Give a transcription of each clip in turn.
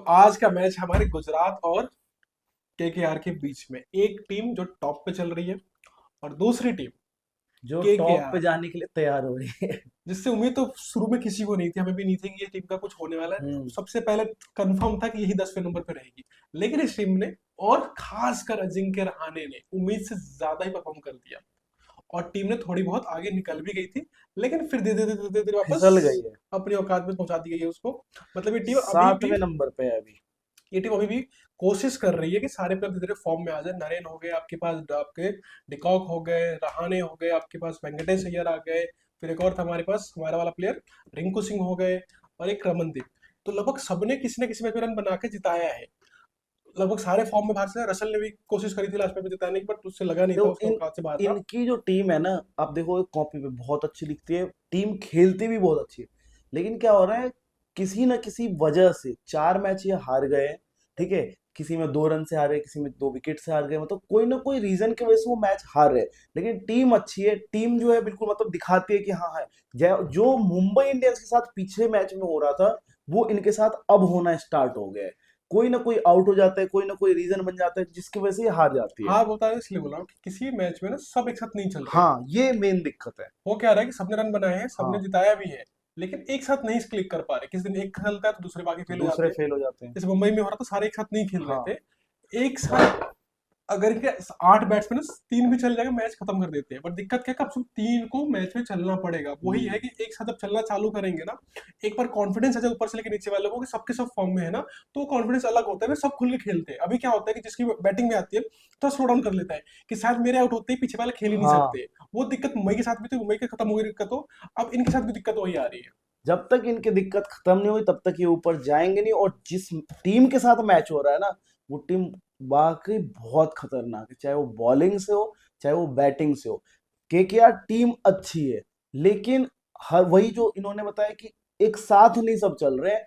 आज का मैच हमारे गुजरात और केकेआर के बीच में। एक टीम जो टॉप पे चल रही है और दूसरी टीम जो टॉप पे केकेआर, जाने के लिए तैयार हो रही है। जिससे उम्मीद तो शुरू में किसी को नहीं थी, हमें भी नहीं थी कि ये टीम का कुछ होने वाला है। हम्म। सबसे पहले कंफर्म था कि यही 10वें नंबर पे रहेगी, लेकिन इस टीम ने और खासकर अजिंक्य रहाणे ने उम्मीद से ज्यादा ही परफॉर्म कर दिया और टीम ने थोड़ी बहुत आगे निकल भी गई थी, लेकिन फिर धीरे धीरे धीरे धीरे वापस फिसल गई है। अपनी औकात में पहुंचा दी गई है उसको। मतलब ये टीम अभी भी 7वें नंबर पे है अभी। ये टीम अभी भी कोशिश कर रही है कि सारे प्लेयर धीरे फॉर्म में आ जाए। नरेन हो गए आपके पास, आपके डिकॉक हो गए, रहाणे हो गए आपके पास, वेंकटेश अय्यर आ गए, फिर एक और था हमारे पास हमारा वाला प्लेयर रिंकू सिंह हो गए, और एक रमनदीप। तो लगभग सबने किसी न किसी मैच में रन बना के जिताया है। लगभग सारे फॉर्म में बाहर से। रसल ने भी कोशिश करी थी लास्ट में भी जिताने की, बट उससे लगा नहीं था, देखो उसका औकात से बाहर था। इनकी जो टीम है ना, आप देखो कॉपी पे बहुत अच्छी दिखती है, टीम खेलती भी बहुत अच्छी है। लेकिन क्या हो रहा है, किसी ना किसी वजह से 4 मैच ये हार गए हैं। ठीक है, किसी में 2 रन से हारे, किसी में 2 विकेट से हार गए, मतलब कोई ना कोई रीजन की वजह से वो मैच हार रहे हैं। लेकिन टीम अच्छी है, टीम जो है बिल्कुल मतलब दिखाती है कि हाँ है। जो मुंबई इंडियंस के साथ पिछले मैच में हो रहा था, वो इनके साथ अब होना स्टार्ट हो गया है। कोई ना कोई आउट हो जाता है, कोई ना कोई रीजन बन जाता है जिसकी वजह से ये हार जाती है। हाँ बोलता है, इसलिए बोला हूँ कि किसी मैच में ना सब एक साथ नहीं चल रहे। हाँ, ये मेन दिक्कत है। हो क्या रहा है कि सबने रन बनाए हैं, सबने हाँ, जिताया भी है, लेकिन एक साथ नहीं क्लिक कर पा रहे। किसी दिन एक खेलता है तो दूसरे बाकी तो फेल हो दूसरे जाते हैं। फेल हो जाते हैं। जैसे मुंबई में हो रहा था, सारे एक साथ नहीं खेल रहे हाँ। थे एक साथ। अगर इनके 8 बैट्समैन तीन भी चल जाएगा मैच खत्म कर देते हैं, पर दिक्कत क्या है, कम से कम तीन को मैच में चलना पड़ेगा। वही है हम्म। कि एक साथ जब चलना चालू करेंगे ना, एक बार कॉन्फिडेंस आ जाए ऊपर से लेकर नीचे वाले को कि सबके सब फॉर्म में है ना, तो वो कॉन्फिडेंस अलग होता है, वे सब खुल के खेलते हैं। अभी क्या होता है कि जिसकी बैटिंग में आती है तो स्लो डाउन कर लेता है कि शायद मेरे आउट होते ही पीछे वाले खेल ही नहीं हाँ, सकते। वो दिक्कत मुंबई के साथ भी थी, मुंबई के खत्म हो गई दिक्कत। हो अब इनके साथ भी दिक्कत वही आ रही है। जब तक इनकी दिक्कत खत्म नहीं हुई तब तक ये ऊपर जाएंगे नहीं। और जिस टीम के साथ मैच हो रहा है ना, वो टीम वाकई बहुत खतरनाक है, चाहे वो बॉलिंग से हो चाहे वो बैटिंग से हो। केकेआर टीम अच्छी है, लेकिन हर वही जो इन्होंने बताया कि एक साथ नहीं सब चल रहे हैं।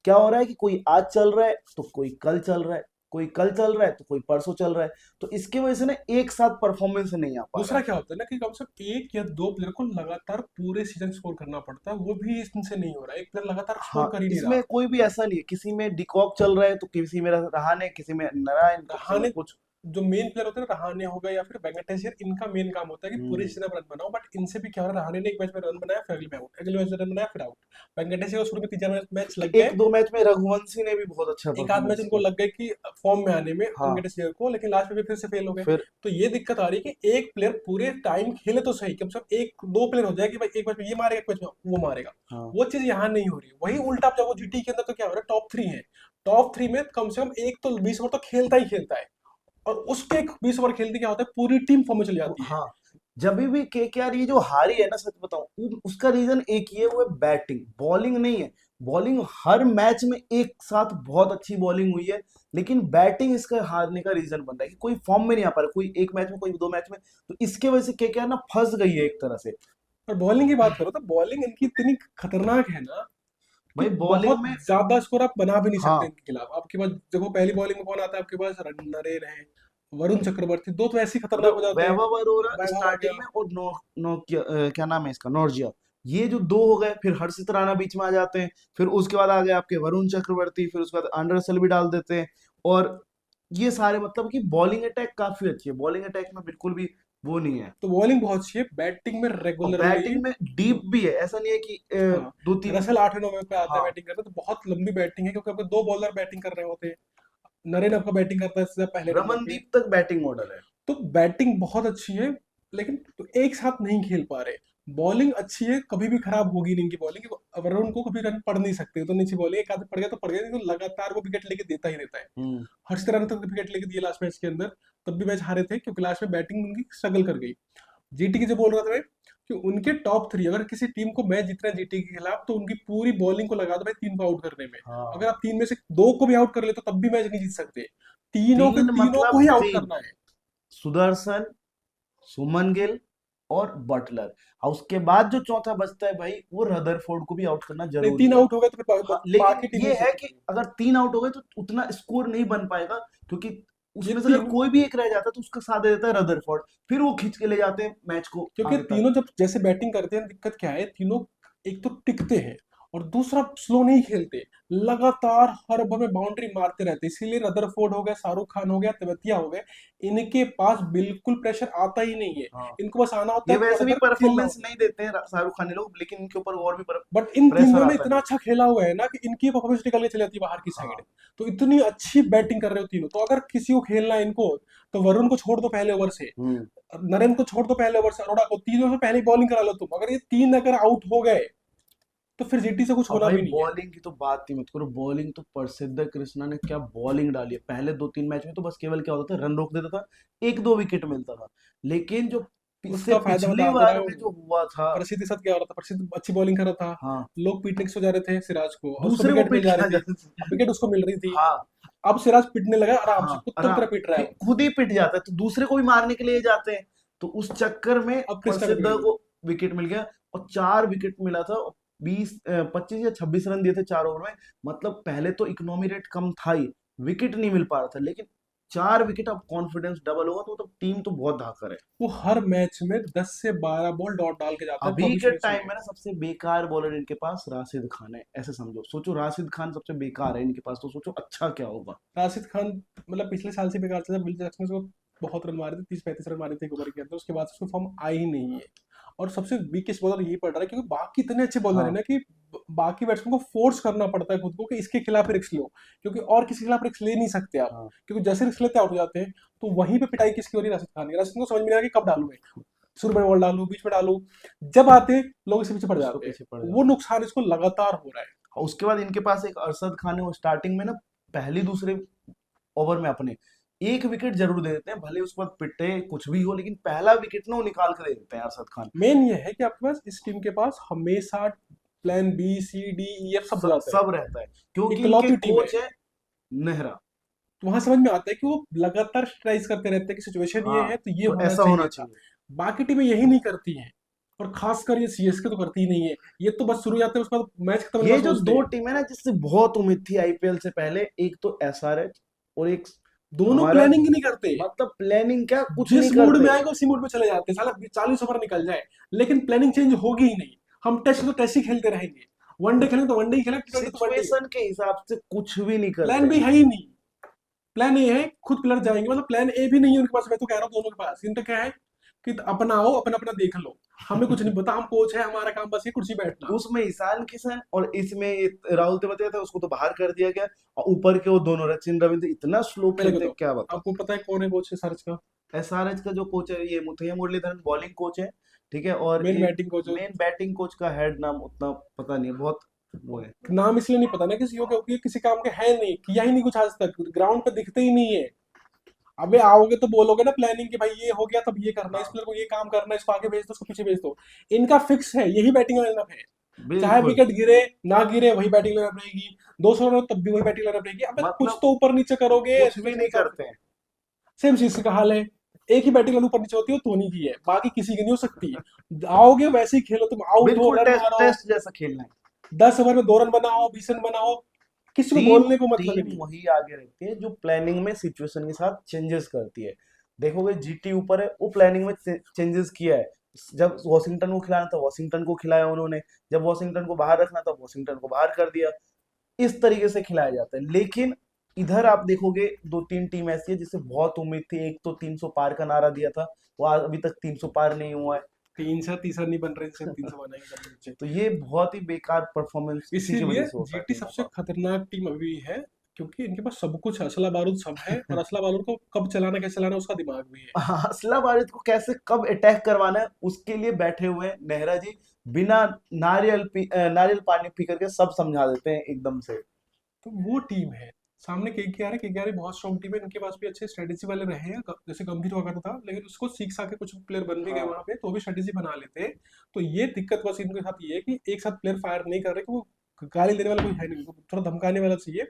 क्या हो रहा है कि कोई आज चल रहा है तो कोई कल चल रहा है, कोई कल चल रहा है तो कोई परसों चल रहा है। तो इसकी वजह से ना एक साथ परफॉर्मेंस नहीं आ पा रहा दूसरा है। क्या होता है ना कि कम से कम एक या दो प्लेयर को लगातार पूरे सीजन स्कोर करना पड़ता है, वो भी इनसे नहीं हो रहा है। एक प्लेयर लगातार स्कोर हाँ, कर ही नहीं इसमें रहा। कोई भी ऐसा नहीं है, किसी में डिकॉक चल रहा है तो किसी में रहाणे, किसी में नारायण, तो किसी में रहाणे, कुछ। जो मेन प्लेयर होते हैं ना, रहाणे हो गए या फिर वेंकटेश अय्यर, इनका मेन काम होता है कि पूरे हम्म। सीजन में रन बनाओ। बट इनसे भी क्या हो रहा है, रहाणे ने एक मैच में रन बनाया फिर अगले में आउट, अगले मैच में रन बनाया फिर आउट। वेंकटेश अय्यर को शुरू में 3 4 मैच लग एक गए, दो मैच में रघुवंशी ने भी बहुत अच्छा एक आध मैच परफॉर्मेंस उनको किया। लग गए कि फॉर्म में आने में हाँ। वेंकटेश अय्यर को, लेकिन लास्ट में फिर से फेल हो गए। फिर। तो ये दिक्कत आ रही है कि एक प्लेयर पूरे टाइम खेले तो सही, कम से कम एक दो प्लेयर हो जाए कि भाई एक मैच में ये मारेगा, एक मैच में वो मारेगा। हाँ। वो चीज यहाँ नहीं हो रही। वही उल्टा आप जब जीटी के अंदर तो क्या हो रहा है, टॉप 3 है, टॉप 3 में कम से कम एक तो 20 ओवर तो खेलता ही खेलता है, और उसके 20 ओवर खेलते क्या होता है, पूरी टीम फॉर्म में चली जाती है। हाँ, जब भी केकेआर ये जो हारी है ना, सच बताऊं, उसका रीजन एक ही है, वो है बैटिंग, बॉलिंग नहीं है। बॉलिंग हर मैच में एक साथ बहुत अच्छी बॉलिंग हुई है, लेकिन बैटिंग इसका हारने का रीजन बन रहा है कि कोई फॉर्म में नहीं आ पा रहा, कोई एक मैच में, कोई 2 मैच में। तो इसके वजह से केकेआर ना फंस गई है एक तरह से। और बॉलिंग की बात करो तो बॉलिंग इनकी इतनी खतरनाक है ना कि भाई बॉलिंग बहुत में। ज्यादा स्कोर आप बना भी नहीं सकते हाँ। इनके खिलाफ। आपके पास देखो, पहली बॉलिंग में कौन आता है आपके पास, नरेन है, वरुण चक्रवर्ती, दो तो ऐसे ही खतरनाक हो मतलब जाते हैं। वैभव अरोरा वैभव आ स्टार्टिंग गया। में, और क्या नाम है इसका, नॉर्जिया। ये जो दो हो गए, फिर हर्षित राणा बीच में आ जाते हैं। फिर उसके बाद आ गए आपके वरुण चक्रवर्ती, फिर उसके बाद आंद्रे रसेल भी डाल देते हैं। और ये सारे मतलब कि बॉलिंग अटैक काफी अच्छी है, बॉलिंग अटैक में बिल्कुल भी वो नहीं है। तो बॉलिंग बहुत अच्छी है, बैटिंग में और रेगुलरली। बैटिंग में डीप भी है, ऐसा नहीं है कि हाँ, 2 3। रसल 8 9 पे आता है हाँ। बैटिंग करने, तो बहुत लंबी बैटिंग है क्योंकि आपके दो बॉलर बैटिंग कर रहे होते हैं। नरेन आपका बैटिंग करता है सीधा पहले नंबर पे। रमनदीप तक बैटिंग मॉडल है। तो बैटिंग बहुत अच्छी है, लेकिन तो एक साथ नहीं खेल पा रहे। बॉलिंग अच्छी है, कभी भी खराब होगी नहीं इनकी बॉलिंग। वरुण को कभी रन पड़ नहीं सकते, तो नीचे बॉलिंग एक आध पड़ गया तो पड़ गया, नहीं तो लगातार वो विकेट लेके देता ही रहता है। हम्म। हर्षित राणा तक विकेट लेके दिए लास्ट मैच के अंदर, तब भी मैच हारे थे क्योंकि लास्ट में बैटिंग उनकी स्ट्रगल कर गई। जीटी की जो बोल रहा था मैं, कि उनके टॉप 3, अगर किसी टीम को मैच जीतना है जीटी के खिलाफ, तो उनकी पूरी बॉलिंग को लगा दो भाई 3 को आउट करने में। हाँ। अगर आप 3 में से 2 को भी आउट कर ले तो तब भी मैच नहीं जीत सकते। तीनों के तीन तीनों को मतलब ही आउट तीन, करना है। सुदर्शन, सुमन गिल और बटलर। और उसके बाद जो चौथा बचता है भाई, वो रदरफोर्ड को भी आउट करना नहीं, जरूरी 3 है। आउट हो गए तो फिर हाँ, लेकिन बाकी टीम नहीं ये जीत है कि सकती। अगर 3 आउट हो गए तो उतना स्कोर नहीं बन पाएगा, क्योंकि ये उसमें से अगर तीनों, कोई भी एक रह जाता है तो उसका साथ दे देता है रदरफोर्ड। फिर वो खींच के ले जाते हैं मैच को क्योंकि आगे तक। तीनों जब जैसे बैटिंग करते हैं, दिक्कत क्या है, तीनों एक तो टिकते हैं, और दूसरा स्लो नहीं खेलते, लगातार हर ओवर में बाउंड्री मारते रहते, इसीलिए रदरफोर्ड हो गया, शाहरुख खान हो गया, तेवतिया हो गए, इनके पास बिल्कुल प्रेशर आता ही नहीं है। हाँ, इनको बस आना होता ये है, वैसे भी लगातार खेलना परफॉर्मेंस होता है। नहीं देते हैं शाहरुख खान ये लोग, लेकिन इनके ऊपर और भी बट इन प्रेशर तीनों ने आता इतना है। अच्छा खेला हुआ है ना कि इनकी परफॉर्मेंस निकल के चली जाती है बाहर की साइड। हाँ, तो इतनी अच्छी बैटिंग कर रहे हो तीनों, तो अगर किसी को खेलना है इनको, तो वरुण को छोड़ दो पहले ओवर से, हम्म। नरेंद्र को छोड़ दो पहले ओवर से, अरोड़ा को, तीनों से पहले बॉलिंग करा लो तुम। अगर ये तीन अगर आउट हो गए तो फिर जीटी से कुछ और होना भाई भी नहीं है। बॉलिंग की तो बात ही मत करो, बॉलिंग तो प्रसिद्ध कृष्णा ने क्या बॉलिंग डाली है। पहले 2-3 मैच में तो बस केवल क्या होता था, रन रोक देता था, 1-2 विकेट मिलता था। लेकिन जो इससे उसका फायदा पिछली बता दे रहा बार में हूँ। जो हुआ था, प्रसिद्ध के साथ क्या हो रहा था, प्रसिद्ध अच्छी बॉलिंग कर रहा था, हाँ, लोग पीटने के सो जा रहे थे सिराज को, और उसको दूसरे को विकेट मिल पीट जा के आ रही थी, जाते थे। विकेट उसको मिल रही थी। हाँ, अब सिराज पिटने लगा आराम से, हाँ, कुत्ते की तरह पीट रहा है फिर वो। खुद ही पिट जाता है तो दूसरे को भी मारने के लिए जाते हैं। तो उस चक्कर में अब कृष्णा को प्रसिद्ध विकेट मिली। को विकेट मिल गया और 4 विकेट मिला था। 25 या 26 रन दिए थे 4 ओवर में। मतलब पहले तो इकोनॉमी रेट कम था ही, विकेट नहीं मिल पा रहा था, लेकिन 4 विकेट, अब कॉन्फिडेंस डबल होगा तो मतलब टीम तो बहुत धाकर है। वो हर मैच में 10 से 12 बॉल डॉट डाल के जाता है अभी के 24 मैच में। टाइम में ना सबसे बेकार बॉलर इनके पास राशिद खान है, ऐसे समझो। सोचो राशिद खान सबसे बेकार है इनके पास, तो सोचो अच्छा क्या होगा। राशिद खान मतलब पिछले साल से बेकार चला, विल जैक्सन ने उसको बहुत रन मारे थे, 30-35 रन मारे थे एक ओवर के अंदर, उसके बाद से उसको फॉर्म आई ही नहीं है। और सबसे वीकेस्ट बॉलर यही पड़ रहा है, क्योंकि बाकी इतने अच्छे बॉलर है हाँ, ना कि बाकी बैट्समैन को फोर्स करना पड़ता है खुद को कि इसके खिलाफ रिस्क लो, क्योंकि और किसी के खिलाफ रिस्क ले नहीं सकते आप, हाँ, क्योंकि जैसे रिस्क लेते आउट हो जाते हैं। तो वहीं पे पिटाई किसकी हो रही है, राशिद खान की। राशिद खान को समझ में नहीं आ रहा कि कब डालू मैं, शुरू में बॉल डालू, बीच में डालू, जब आते लोग इसके पीछे पड़ उसको जाते हैं। पीछे पड़ वो जाते हैं। नुकसान इसको लगातार हो रहा है। और उसके बाद इनके पास एक अरशद खान है, वो स्टार्टिंग में ना पहली दूसरे ओवर में अपने एक विकेट जरूर दे देते हैं, भले उसके बाद पिटे कुछ भी हो, लेकिन पहला विकेट ना वो निकाल कर दे देते हैं अरशद खान। मेन ये है कि आपके पास, इस टीम के पास हमेशा plan B C D E F सब हो जाता है। सब रहता है क्योंकि इनके इकलौती टीम है। कोच है नेहरा। तो वहां समझ में आता है कि वो लगातार स्ट्राइक करते रहते हैं कि सिचुएशन ये हाँ, है तो ये तो होना ऐसा होना चाहिए था। चाहिए। बाकी टीमें यही नहीं करती हैं, और खासकर ये सीएसके तो करती ही नहीं है। ये तो बस शुरू हो जाते हैं, उसके बाद मैच खत्म होने ये का जो सोचते दो हैं। टीम है ना जिससे बहुत उम्मीद थी आईपीएल से पहले, एक तो एसआरएच और एक दोनों हमारा, प्लानिंग ही नहीं करते। मतलब प्लानिंग क्या, कुछ जिस नहीं मूड में करते। आएगा उसी मूड में चले जाते हैं, साला 40 ओवर निकल जाए, लेकिन प्लानिंग चेंज होगी ही नहीं। हम टेस्ट तो टेस्ट ही खेलते रहेंगे, वनडे खेलेंगे तो वनडे ही खेलेंगे, टी20 तो वनडे ही। सिचुएशन के हिसाब से कुछ भी नहीं प्लान करते भी हैं। है ही नहीं। प्लान ए है, खुद प्लेयर जाएंगे, मतलब प्लान ए भी नहीं है उनके पास। मैं तो कह रहा हूँ दोनों के पास, इनका क्या है कि अपना आओ, अपना अपना देख लो, हमें कुछ नहीं पता, हम कोच है, हमारा काम बस ये कुर्सी बैठना। उसमें ईशान किशन और इसमें राहुल तेवतिया था, उसको तो बाहर कर दिया गया। और ऊपर के वो दोनों रचिन रविंद्र इतना स्लो पहले खेलते हैं, बताओ, क्या बताओ। आपको पता है कौन है कोच है सर्च का? एसआरएच का जो कोच है ये मुथैया मुरलीधरन, बॉलिंग कोच है, ठीक है। और मेन एक batting coach. Main batting coach का हेड नाम उतना पता नहीं है, बहुत वो है। नाम इसलिए नहीं पता ना किसी को, क्योंकि ये किसी काम के है नहीं, किया ही नहीं कुछ आज तक, ग्राउंड पे दिखते ही नहीं है। अबे आओगे तो बोलोगे ना प्लानिंग कि भाई ये हो गया तब ये करना है, इस हाँ, प्लेयर को ये काम करना है, इसको आगे भेज दो, इसको पीछे भेज दो। इनका फिक्स है, यही बैटिंग लाइनअप है। चाहे बिल्कुल। विकेट गिरे ना गिरे, वही बैटिंग लाइनअप रहेगी। 200 रन तब भी वही बैटिंग लाइनअप रहेगी। अबे कुछ मतलब तो ऊपर नीचे करोगे कुछ भी सिचुएशन के नहीं हिसाब करते से। हैं। सेम चीज का हाल है। एक ही बैटिंग लाइन ऊपर नीचे होती है, वो धोनी की है, बाकी किसी की नहीं हो सकती। आओगे वैसे ही खेलो, तुम आउट हो, बिल्कुल रन टेस्ट मारो, टेस्ट जैसा खेलना है। 10 ओवर में 2 रन बनाओ, 20 रन बनाओ, किसी को टीम बोलने को मतलब ही टीम नहीं। वही आगे रहती है जो प्लानिंग में सिचुएशन के साथ चेंजेस करती है। देखोगे जीटी ऊपर है, वो प्लानिंग में चेंजेस किया है। जब वॉशिंगटन को खिलाना था वॉशिंगटन को खिलाया उन्होंने, जब वॉशिंगटन को बाहर रखना था वॉशिंगटन को बाहर कर दिया। इस तरीके से खिलाया जाता है। लेकिन इधर आप देखोगे 2-3 टीम ऐसी है जिससे बहुत उम्मीद थी। एक तो 300 पार का नारा दिया था, वो आज अभी तक 300 पार नहीं हुआ है। 3 से 3 रन नहीं बन रहे, सिर्फ 300 बनाएंगे। तो ये बहुत ही बेकार परफॉर्मेंस इसी की वजह इसीलिए से होता है जीटी टीमों सबसे का। खतरनाक टीम अभी है, क्योंकि इनके पास सब कुछ है, असला बारूद सब है, और असला बारूद को कब चलाना कैसे चलाना उसका दिमाग भी है। असला वारिद को कैसे कब अटैक करवाना है उसके लिए बैठे हुए हैं नेहरा जी। बिना नारियल पानी पी करके सब समझा देते हैं एकदम से। तो वो टीम है। सामने केकेआर है, केकेआर बहुत स्ट्रॉन्ग टीम है, इनके पास भी अच्छे स्ट्रेटेजी वाले रहे हैं, जैसे गंभीर हुआ करता था, लेकिन उसको सीख साके कुछ प्लेयर बन भी गए हाँ, वहां पे, तो भी स्ट्रेटेजी बना लेते हैं। तो ये दिक्कत बस इनके साथ ये है कि एक साथ प्लेयर फायर नहीं कर रहे, कि वो गाली देने वाला कोई है नहीं, उनको थोड़ा धमकाने वाला चाहिए।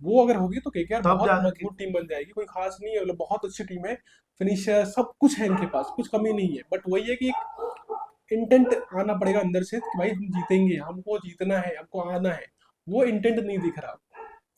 वो अगर होगी तो केकेआर तब बहुत जाकर के मजबूत टीम बन जाएगी, कोई खास नहीं है, मतलब बहुत अच्छी टीम है। फिनिशर सब कुछ है इनके पास, कुछ कमी नहीं है, बट वही है कि एक इंटेंट आना पड़ेगा अंदर से कि भाई हम जीतेंगे, हमको जीतना है, हमको आना है। वो इंटेंट नहीं दिख रहा,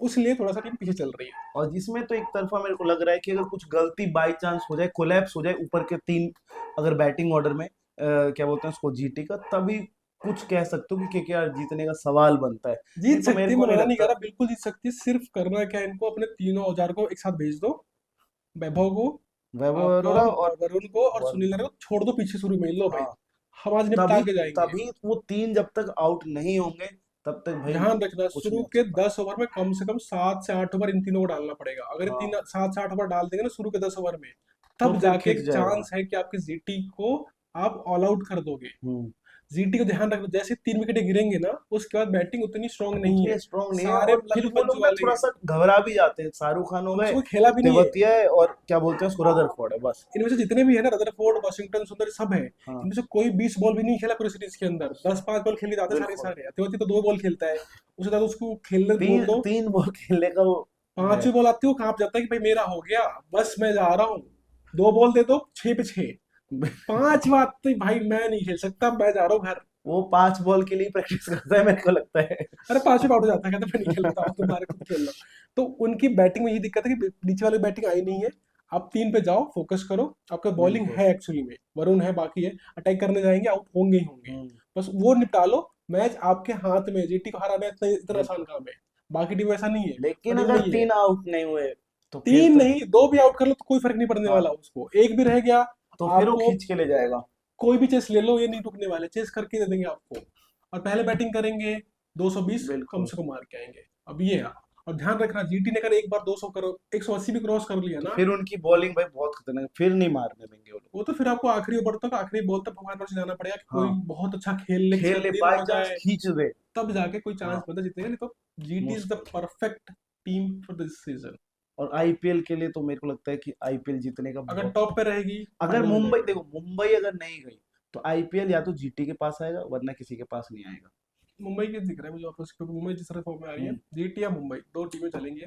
उसलिए थोड़ा सा टीम पीछे चल रही है। और जिसमें तो एक तरफा मेरे को लग रहा है कि अगर कुछ गलती बाई चांस हो जाए, कोलैप्स हो जाए ऊपर के तीन, अगर बैटिंग ऑर्डर में क्या बोलते हैं उसको, जीटी का, तभी कुछ कह सकते हो कि केकेआर जीतने का सवाल बनता है। नहीं जीत तो मेरे सकती है, को मैं नहीं मना नहीं कर लगता। रहा, बिल्कुल जीत सकती है। सिर्फ करना क्या है इनको, अपने तीनों औजार को एक साथ भेज दो। वैभव को, वैभव आपका अरोड़ा और वरुण को और वरुण। सुनील नारायण को छोड़ दो पीछे शुरू में, लो भाई हाँ, हम आज निपटा तभी के जाएंगे। तभी वो तीन जब तक आउट नहीं होंगे तब तक भाई ध्यान रखना, कुछ नहीं शुरू हो के सकता। 10 ओवर में कम से कम 7 से 8 ओवर इन तीनों को डालना पड़ेगा। अगर ये हाँ, 7 से 8 ओवर डाल देंगे ना शुरू के 10 ओवर में, तो तब फिर जाके खिंच एक जाएगा। चांस है कि आपकी जीटी को आप ऑल आउट कर दोगे। हम्म। जीटी को ध्यान रखना, जैसे 3 विकेटें गिरेंगे ना, उसके बाद बैटिंग उतनी स्ट्रांग नहीं है। उतने स्ट्रांग नहीं है, सारे और फिर लल्लू वो पंच लोग ना वाले थोड़ा हैं, सा घबरा भी जाते हैं। शाहरुख खान हो हमसे गए, कोई खेला भी नहीं है। तेवतिया है, और क्या बोलते हैं उसको, रदरफोर्ड है, बस। इनमें से जितने भी है ना, रदरफोर्ड, वॉशिंगटन सुंदर, सब है, हाँ, इनमें से कोई 20 बॉल भी नहीं खेला पूरी सीरीज के अंदर। 10 5 बॉल खेल के जाते सारे बिल्कुल। सारे। तेवती तो 2 बॉल खेलता है, उससे ज्यादा उसको खेलने बोल तीन दो। तीन बॉल खेलने का वो है। 5वीं बॉल आती है वो कांप जाता है कि भाई मेरा हो गया, बस मैं जा रहा हूँ। 2 बॉल दे दो 6 पे 6। 5 बात तो भाई मैं नहीं खेल सकता, मैं जा रहा हूँ घर। वो 5 बॉल के लिए प्रैक्टिस करता है, मेरे को लगता है। अरे 5वीं पे आउट हो जाता है, कहता मैं नहीं खेलता हूँ, तुम्हारे खुद खेल लो। तो उनकी बैटिंग में यही दिक्कत है कि नीचे वाली बैटिंग आई नहीं है। आप 3 पे जाओ, फोकस करो। आपका बॉलिंग बिल्कुल। है एक्चुअली में, वरुण है, बाकी है, अटैक करने जाएंगे आउट होंगे ही होंगे। हम्म। बस वो निपटा लो, मैच आपके हाथ में। जीटी को हराना इतना इतना आसान बिल्कुल। काम है, बाकी टीम ऐसा नहीं है। लेकिन बट इनमें अगर ये है, तीन आउट नहीं हुए तो फिर 3 तो नहीं 2 भी आउट कर लो तो कोई फर्क नहीं पड़ने वाला हाँ, उसको, एक भी रह गया। तो फिर वो आपको खींच के ले जाएगा। कोई भी चेस ले लो, ये नहीं रुकने वाले, चेस करके दे देंगे आपको। और पहले बैटिंग करेंगे, 220 कम बिल्कुल। से कम मार के आएंगे। अब ये है। और ध्यान रखना, जीटी ने अगर एक बार 200 करो, 180 भी क्रॉस कर लिया तो ना, फिर उनकी बॉलिंग भाई बहुत खतरनाक है, फिर नहीं मारने देंगे वो लोग। वो तो फिर आपको आखिरी ओवर तक, आखिरी बॉल तक भगवान पर से जाना पड़ेगा कि कोई हाँ, बहुत अच्छा खेल ले, किसी खेल का ले, दिल बाय हो चांस जाए, खींच दे। तब जाके कोई चांस हाँ, बनता जीतेगा, नहीं तो जीटी इज द मुश्किल। Perfect team for this season. और आईपीएल के लिए तो मेरे को लगता है कि आईपीएल जीतने का अगर बहुत, टॉप पे रहेगी, अगर फाइनल में मुंबई, जाएगी। देखो मुंबई अगर नहीं गई तो आईपीएल या तो जीटी के पास आएगा, वरना किसी के पास नहीं आएगा। मुंबई के दिख रहा है मुझे वापस, क्योंकि मुंबई जिस तरह फॉर्म में आ रही है। हम्म। जीटी या मुंबई, 2 टीमें चलेंगी।